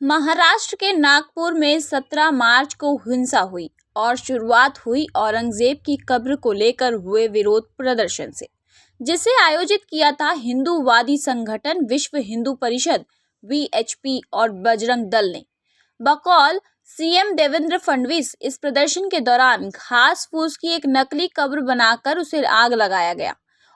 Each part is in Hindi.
महाराष्ट्र के नागपुर में 17 मार्च को हिंसा हुई और शुरुआत हुई औरंगजेब की कब्र को लेकर हुए विरोध प्रदर्शन से, जिसे आयोजित किया था हिंदूवादी संगठन विश्व हिंदू परिषद (वीएचपी) और बजरंग दल ने। बकौल सीएम देवेंद्र फडणवीस, इस प्रदर्शन के दौरान घास फूस की एक नकली कब्र बनाकर उसे आग लगाया गया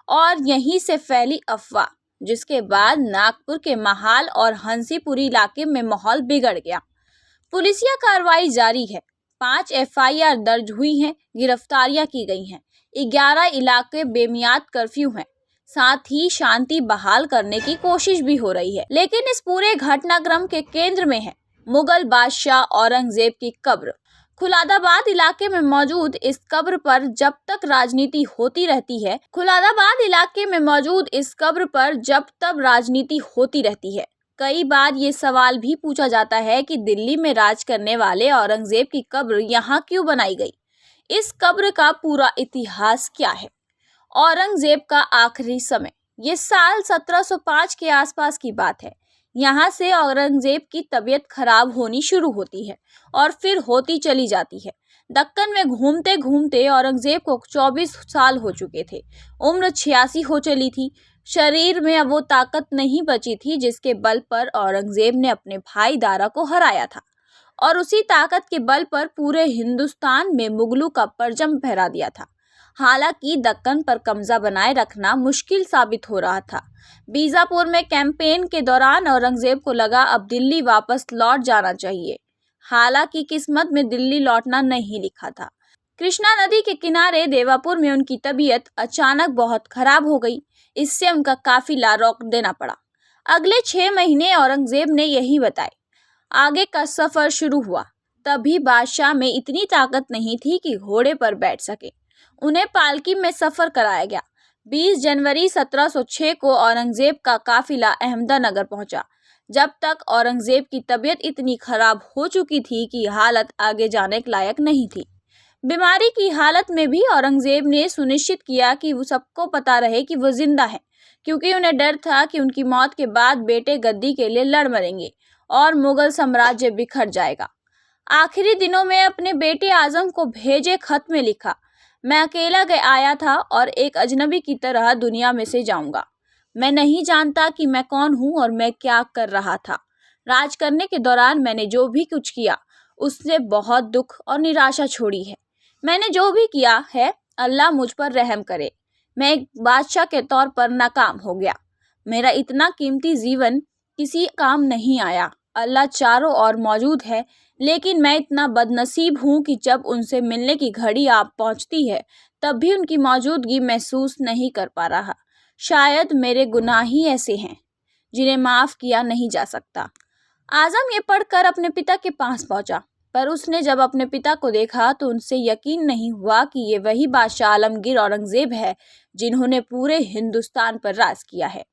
और यहीं से फैली अफवाह, जिसके बाद नागपुर के महाल और हंसीपुरी इलाके में माहौल बिगड़ गया। पुलिसिया कार्रवाई जारी है। 5 एफआईआर दर्ज हुई हैं, गिरफ्तारियां की गई हैं। 11 इलाके बेमियाद कर्फ्यू हैं। साथ ही शांति बहाल करने की कोशिश भी हो रही है, लेकिन इस पूरे घटनाक्रम के केंद्र में है मुगल बादशाह औरंगजेब की कब्र। खुलादाबाद इलाके में मौजूद इस कब्र पर जब तक राजनीति होती रहती है, कई बार ये सवाल भी पूछा जाता है कि दिल्ली में राज करने वाले औरंगजेब की कब्र यहाँ क्यों बनाई गई? इस कब्र का पूरा इतिहास क्या है? औरंगजेब का आखिरी समय, ये साल 1705 के आसपास की बात है। यहाँ से औरंगजेब की तबीयत खराब होनी शुरू होती है और फिर होती चली जाती है। दक्कन में घूमते घूमते औरंगजेब को 24 साल हो चुके थे। उम्र 86 हो चली थी। शरीर में अब वो ताकत नहीं बची थी जिसके बल पर औरंगजेब ने अपने भाई दारा को हराया था, और उसी ताकत के बल पर पूरे हिंदुस्तान में मुगलों का परचम फहरा दिया था। हालांकि दक्कन पर कब्जा बनाए रखना मुश्किल साबित हो रहा था। बीजापुर में कैंपेन के दौरान औरंगजेब को लगा अब दिल्ली वापस लौट जाना चाहिए। हालांकि किस्मत में दिल्ली लौटना नहीं लिखा था। कृष्णा नदी के किनारे देवापुर में उनकी तबीयत अचानक बहुत खराब हो गई। इससे उनका काफिला रोक देना पड़ा। अगले 6 महीने औरंगजेब ने यही बताए। आगे का सफर शुरू हुआ। तभी बादशाह में इतनी ताकत नहीं थी कि घोड़े पर बैठ सके। उन्हें पालकी में सफर कराया गया। 20 जनवरी 1706 को औरंगजेब का काफिला अहमदनगर पहुंचा। जब तक औरंगजेब की तबीयत इतनी खराब हो चुकी थी कि हालत आगे जाने के लायक नहीं थी। बीमारी की हालत में भी औरंगजेब ने सुनिश्चित किया कि वो सबको पता रहे कि वो जिंदा है, क्योंकि उन्हें डर था कि उनकी मौत के बाद बेटे गद्दी के लिए लड़ मरेंगे और मुगल साम्राज्य बिखर जाएगा। आखिरी दिनों में अपने बेटे आजम को भेजे खत में लिखा, मैं अकेला आया था और एक अजनबी की तरह दुनिया में से जाऊंगा। मैं नहीं जानता कि मैं कौन हूँ और मैं क्या कर रहा था। राज करने के दौरान मैंने जो भी कुछ किया उससे बहुत दुख और निराशा छोड़ी है। मैंने जो भी किया है, अल्लाह मुझ पर रहम करे। मैं एक बादशाह के तौर पर नाकाम हो गया। मेरा इतना कीमती जीवन किसी काम नहीं आया। अल्लाह चारों ओर मौजूद है, लेकिन मैं इतना बदनसीब हूँ कि जब उनसे मिलने की घड़ी आप पहुँचती है, तब भी उनकी मौजूदगी महसूस नहीं कर पा रहा। शायद मेरे गुनाह ही ऐसे हैं जिन्हें माफ़ किया नहीं जा सकता। आजम ये पढ़कर अपने पिता के पास पहुंचा, पर उसने जब अपने पिता को देखा तो उनसे यकीन नहीं हुआ कि ये वही बादशाह आलमगीर औरंगजेब है जिन्होंने पूरे हिंदुस्तान पर राज किया है।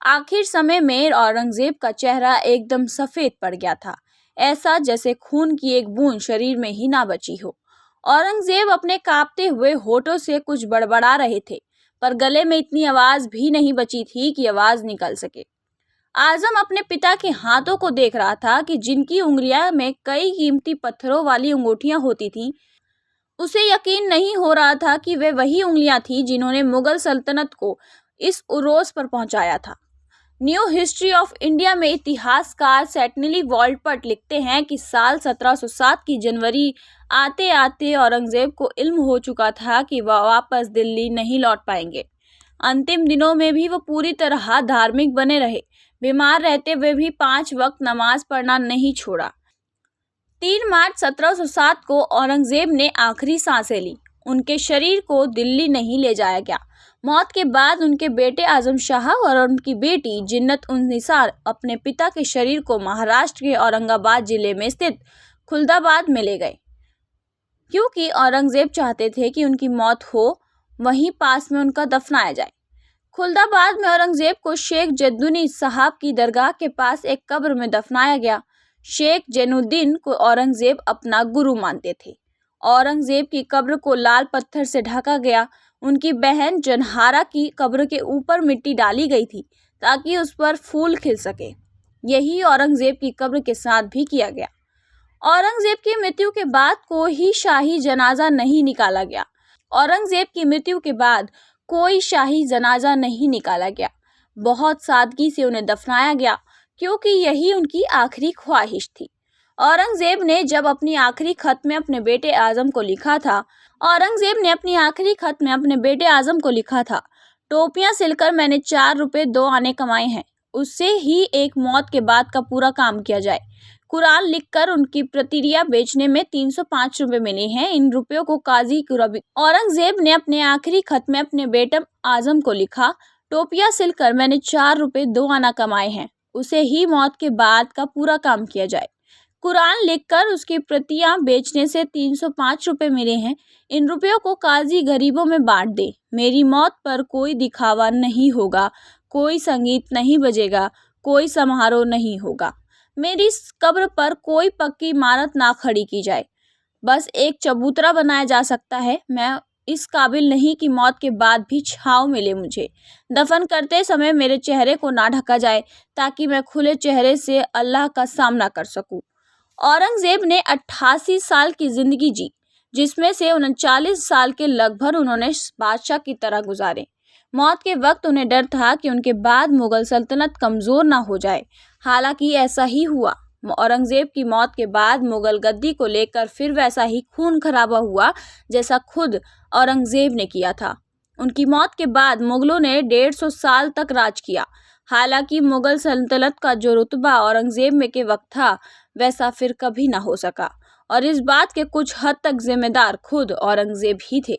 आखिर समय में औरंगजेब का चेहरा एकदम सफ़ेद पड़ गया था, ऐसा जैसे खून की एक बूंद शरीर में ही ना बची हो। औरंगजेब अपने कांपते हुए होठों से कुछ बड़बड़ा रहे थे, पर गले में इतनी आवाज़ भी नहीं बची थी कि आवाज़ निकल सके। आजम अपने पिता के हाथों को देख रहा था कि जिनकी उंगलियां में कई कीमती पत्थरों वाली अंगूठियां होती थीं। उसे यकीन नहीं हो रहा था कि वे वही उंगलियां थीं जिन्होंने मुगल सल्तनत को इस उरोस पर पहुंचाया था। न्यू हिस्ट्री ऑफ इंडिया में इतिहासकार सेटनिली वॉलपट लिखते हैं कि साल 1707 की जनवरी आते आते औरंगजेब को इल्म हो चुका था कि वह वापस दिल्ली नहीं लौट पाएंगे। अंतिम दिनों में भी वो पूरी तरह धार्मिक बने रहे। बीमार रहते हुए भी 5 वक्त नमाज पढ़ना नहीं छोड़ा। 3 मार्च 1707 को औरंगजेब ने आखिरी सांसें ली। उनके शरीर को दिल्ली नहीं ले जाया गया। मौत के बाद उनके बेटे आजम शाह और उनकी बेटी जिन्नत उन निसार अपने पिता के शरीर को महाराष्ट्र के औरंगाबाद जिले में स्थित खुलदाबाद में ले गए, क्योंकि औरंगजेब चाहते थे कि उनकी मौत हो वहीं पास में उनका दफनाया जाए। खुलदाबाद में औरंगजेब को शेख जद्दुनी साहब की दरगाह के पास एक कब्र में दफनाया गया। शेख जैनुद्दीन को औरंगजेब अपना गुरु मानते थे। औरंगजेब की कब्र को लाल पत्थर से ढका गया। उनकी बहन जनहारा की कब्र के ऊपर मिट्टी डाली गई थी ताकि उस पर फूल खिल सके। यही औरंगजेब की कब्र के साथ भी किया गया। औरंगजेब की मृत्यु के बाद कोई शाही जनाजा नहीं निकाला गया। औरंगजेब की मृत्यु के बाद कोई शाही जनाजा नहीं निकाला गया। बहुत सादगी से उन्हें दफनाया गया, क्योंकि यही उनकी आखिरी ख्वाहिश थी। औरंगजेब ने जब अपनी आखिरी खत में अपने बेटे आजम को लिखा था टोपियां सिलकर मैंने 4 रुपए 2 आने कमाए हैं, उससे ही एक मौत के बाद का पूरा काम किया जाए। कुरान लिखकर उनकी प्रतियां बेचने में 305 रुपए मिले हैं, इन रुपयों को काजी कुरबी। औरंगजेब ने अपने आखिरी खत में अपने बेटे आजम को लिखा, टोपियां सिलकर मैंने 4 रुपए 2 आना कमाए हैं, उसे ही मौत के बाद का पूरा काम किया जाए। कुरान लिखकर उसकी प्रतियां बेचने से 305 रुपए मिले हैं, इन रुपयों को काजी गरीबों में बांट दे। मेरी मौत पर कोई दिखावा नहीं होगा, कोई संगीत नहीं बजेगा, कोई समारोह नहीं होगा। मेरी कब्र पर कोई पक्की इमारत ना खड़ी की जाए, बस एक चबूतरा बनाया जा सकता है। मैं इस काबिल नहीं कि मौत के बाद भी छांव मिले मुझे। दफन करते समय मेरे चेहरे को ना ढका जाए, ताकि मैं खुले चेहरे से अल्लाह का सामना कर सकूं। औरंगजेब ने 88 साल की जिंदगी जी, जिसमें से 39 साल के लगभग उन्होंने बादशाह की तरह गुजारे। मौत के वक्त उन्हें डर था कि उनके बाद मुगल सल्तनत कमजोर ना हो जाए। हालांकि ऐसा ही हुआ। औरंगजेब की मौत के बाद मुगल गद्दी को लेकर फिर वैसा ही खून खराबा हुआ जैसा खुद औरंगजेब ने किया था। उनकी मौत के बाद मुगलों ने 150 साल तक राज किया। हालांकि मुगल सल्तनत का जो रुतबा औरंगजेब में के वक्त था, वैसा फिर कभी ना हो सका, और इस बात के कुछ हद तक जिम्मेदार खुद औरंगजेब ही थे।